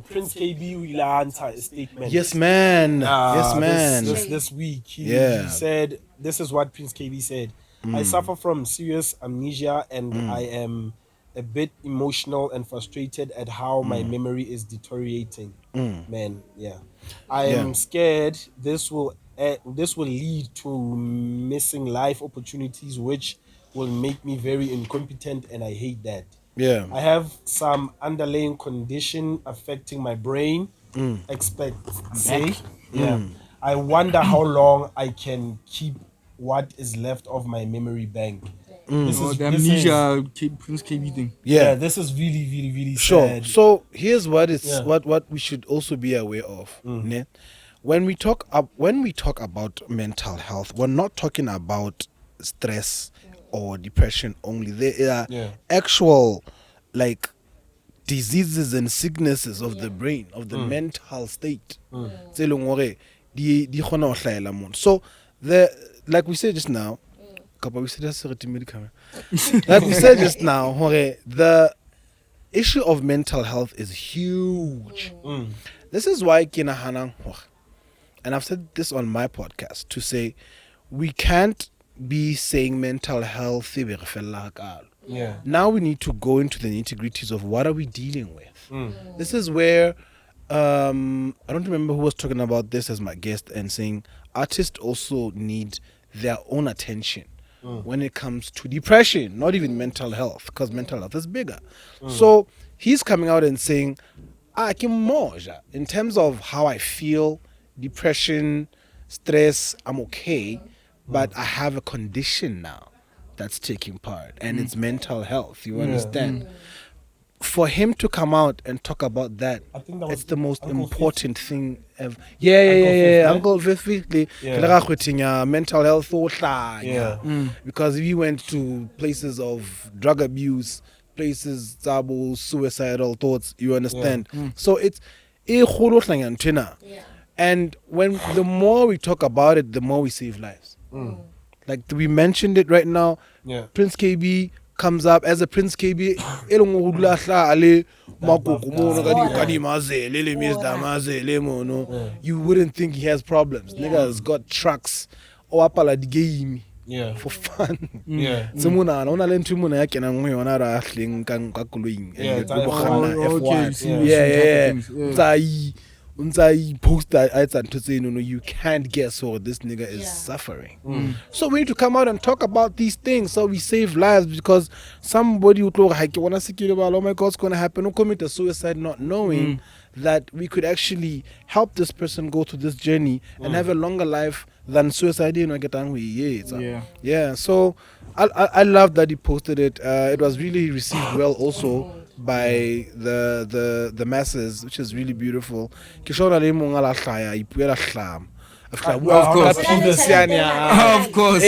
Prince KB will answer a statement. Yes, man. Yes, man. This week, he said, this is what Prince KB said. I suffer from serious amnesia and I am a bit emotional and frustrated at how my memory is deteriorating. Man, yeah. I am scared this will lead to missing life opportunities, which will make me very incompetent, and I hate that. Yeah. I have some underlying condition affecting my brain. I wonder how long I can keep what is left of my memory bank. This is The amnesia Prince KB thing. Yeah, this is really, really, really Sure. sad. So here's what what we should also be aware of. Ne? When we talk about mental health, we're not talking about stress or depression only. There are actual like diseases and sicknesses of the brain, of the mental state. So like we said just now, like we said just now, the issue of mental health is huge. This is why and I've said this on my podcast, to say we can't be saying mental health. Now we need to go into the nitty-gritties of what are we dealing with. This is where I don't remember who was talking about this as my guest and saying artists also need their own attention when it comes to depression, not even mental health, because mental health is bigger. So he's coming out and saying, in terms of how I feel, depression, stress, I'm okay, but I have a condition now that's taking part, and it's mental health. You understand? For him to come out and talk about that, I think that was it's the most Uncle important thing ever. Yeah. Uncle Fifth, mental health, because we went to places of drug abuse, places suicidal thoughts. You understand? So it's and when the more we talk about it, the more we save lives. Like we mentioned it right now. Prince KB comes up as a Prince KB. You wouldn't think he has problems. Nigga's got trucks or game for fun. Post that to say, you can't guess what this nigga is suffering. So we need to come out and talk about these things so we save lives, because somebody would look like, oh my God, what's going to happen? Don't commit a suicide not knowing that we could actually help this person go through this journey and have a longer life than suicide. So I love that he posted it. It was really received well also by the masses, which is really beautiful. Of course.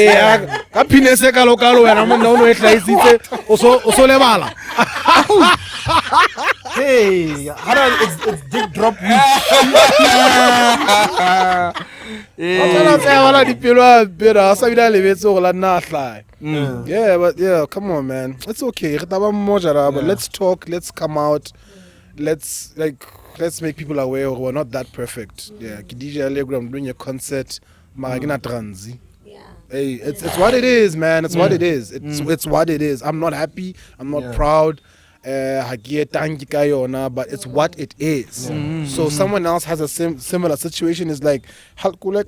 Hey, it's dick drop week. Yeah, but yeah, come on, man. It's okay. But let's talk. Let's come out. Let's make people aware we're not that perfect. Yeah, DJ Allegro, I'm doing a concert. Yeah. Hey, it's what it is, man. It's what it is. It's what it is. I'm not happy. I'm not proud. But it's what it is. So someone else has a similar situation. Is like, you know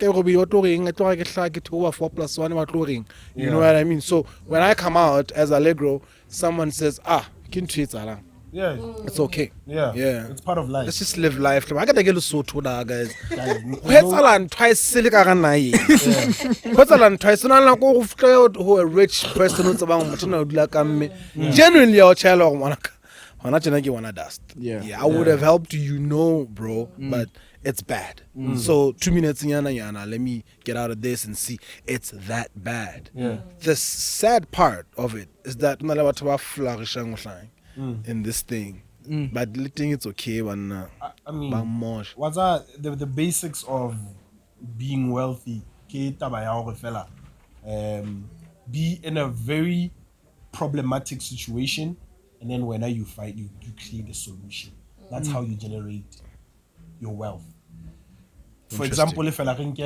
what I mean? So when I come out as Allegro, someone says, Yeah. it's okay. Yeah. Yeah. It's part of life. Let's just live life. I gotta get so to that, guys. What's Alan twice silly Karanai? What's Alan twice? No, I'm who a rich person who's about like genuinely our child or wanna dust. I would have helped you, bro, but it's bad. So 2 minutes yana, let me get out of this and see it's that bad. The sad part of it is that in this thing. But I think it's okay when I mean, what's the basics of being wealthy? Be in a very problematic situation, and then when you fight, you create a solution. That's how you generate your wealth. For example, if I think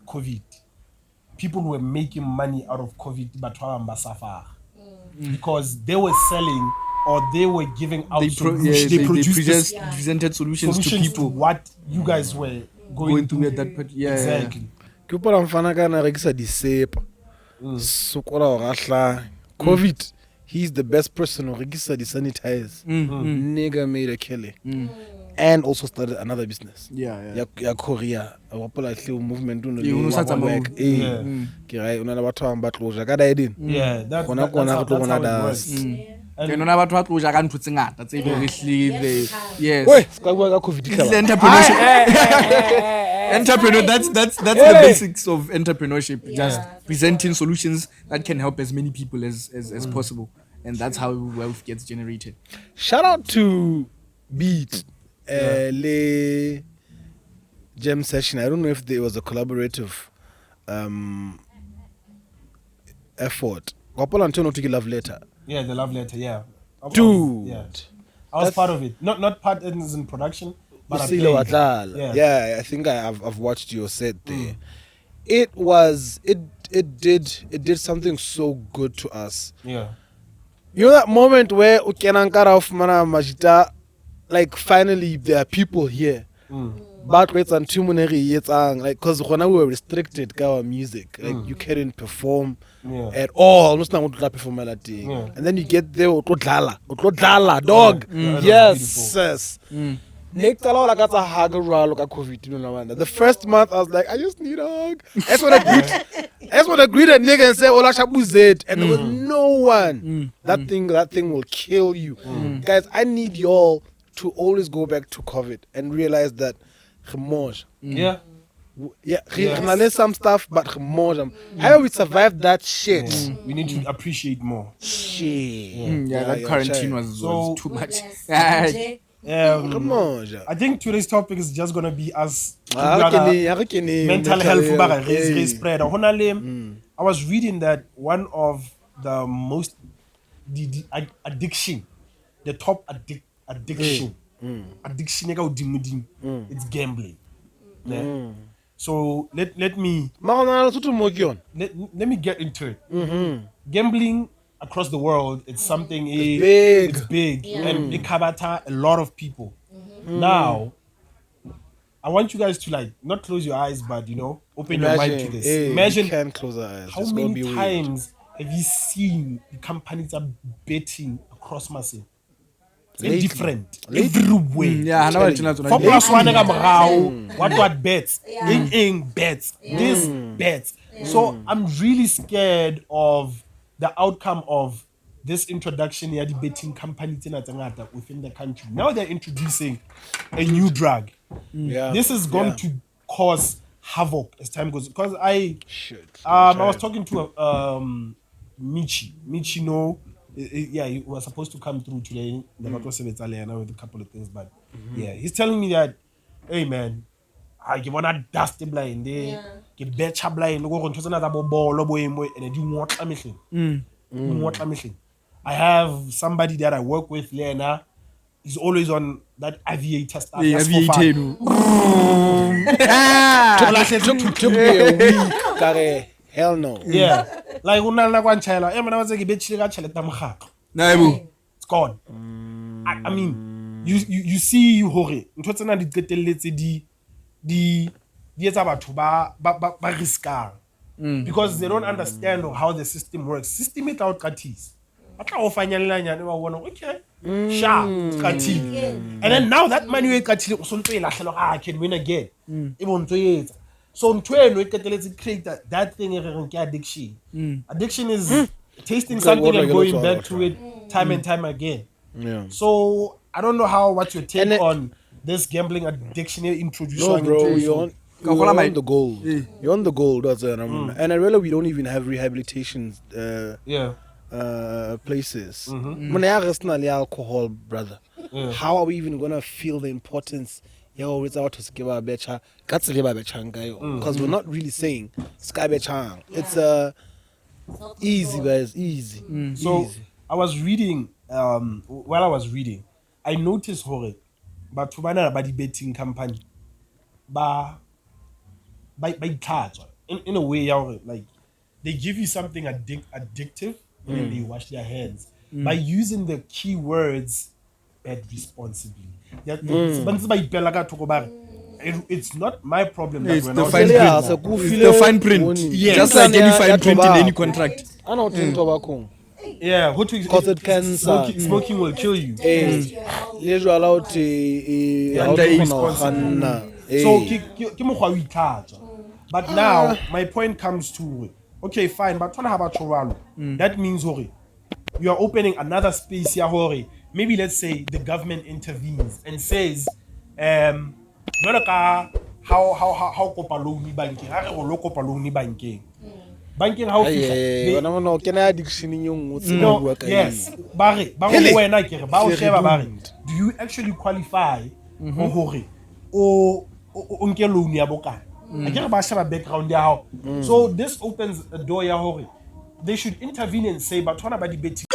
COVID, people were making money out of COVID, but because they were selling or they were giving out solutions. They presented solutions to people. What you guys were going through at that point. Exactly. COVID, he's the best person who registered the sanitize. Nigga made a killing. And also started another business. Yeah, Korea. Movement entrepreneur, that's the basics of entrepreneurship. Just presenting solutions that can help as many people as possible, and that's how wealth gets generated. Shout out to Beat Le Jam Session. I don't know if there was a collaborative effort. Love Letter. Yeah, the love letter. Yeah, Dude. I was part of it. Not part as in production, but I I think I've watched your set there. It did something so good to us. Yeah. You know that moment where Ukenankara of Mana Majita, like finally there are people here. But it's like because when we were restricted our music, like you couldn't perform at all. Almost not to perform that thing. And then you get there, dog. Yes. The first month I was like, I just need a hug. I just want to greet a nigga and say, Ola Shabu Zed. And there was no one. That thing will kill you. Guys, I need y'all to always go back to COVID and realize that some stuff, but how we survived that shit. We need to appreciate more. That quarantine was too much. I think today's topic is just gonna be us mental health spread. I was reading that one of the most the addiction, the top addiction. Addiction it's gambling. So let me get into it. Gambling across the world, it's something it's big and it covers a lot of people. Now I want you guys to not close your eyes, but open your mind to this. Imagine can't close our eyes. how many times have you seen the companies are betting across massive? It's different everywhere. 4+1 what bets, bets, this bets. So I'm really scared of the outcome of this introduction here, the betting companies within the country. Now they're introducing a new drug. This is going to cause havoc as time goes. Because I was talking to Michi. Michi, he was supposed to come through today with a couple of things, but he's telling me that, hey man, I give on a dusty blind, get better blind, go on to another ball, and they do what I'm missing. I have somebody that I work with, Lena. He's always on that aviator stuff. Took me a week. Hell no. Yeah. Like unala kwa nchela, mana waze ke betchile ka tšhelete mogakgo. Naibu. It's gone. I mean, you see hore ntho tsena di qetelletse di etsa batho ba riskang. Because they don't understand how the system works. System it out katis. Batla o fanyalla nyane ba bona okay. Sha katile. And then now that money we katile o sontso e lahlelo I can win again. E bontso etsa. So ntweno e qetelletse create that thing e reng ke addiction. Addiction is tasting something and going back to it time and time again. Yeah. So I don't know what's your take on this gambling addiction introduced. No, bro, you're on the gold. You're on the gold. That's it. And I realize we don't even have rehabilitation places. When I alcohol, brother, how are we even gonna feel the importance? Without us give a becha, because we're not really saying sky bechang. It's easy, guys, easy. So easy. I was reading. While I was reading, I noticed hore, but to bana ba di betting company, by charge in a way, like they give you something addictive and then they wash their hands by using the keywords bet responsibly. It's not my problem that It's we're the not fine doing print. more. It's the fine print. Yes. Just like any fine print in any contract. I know tobacco. Yeah, Because it can smoking will kill you. You're allowed to So but now my point comes to okay, fine, but that means you are opening another space here. Maybe let's say the government intervenes and says, how kopa loan ni banking, how lo kopa loan ni banking. Banking how can I addiction in you? Yes. Do you actually qualify or unke loan ya boka? I get a background there. So this opens a door ya. They should intervene and say, but what about the betting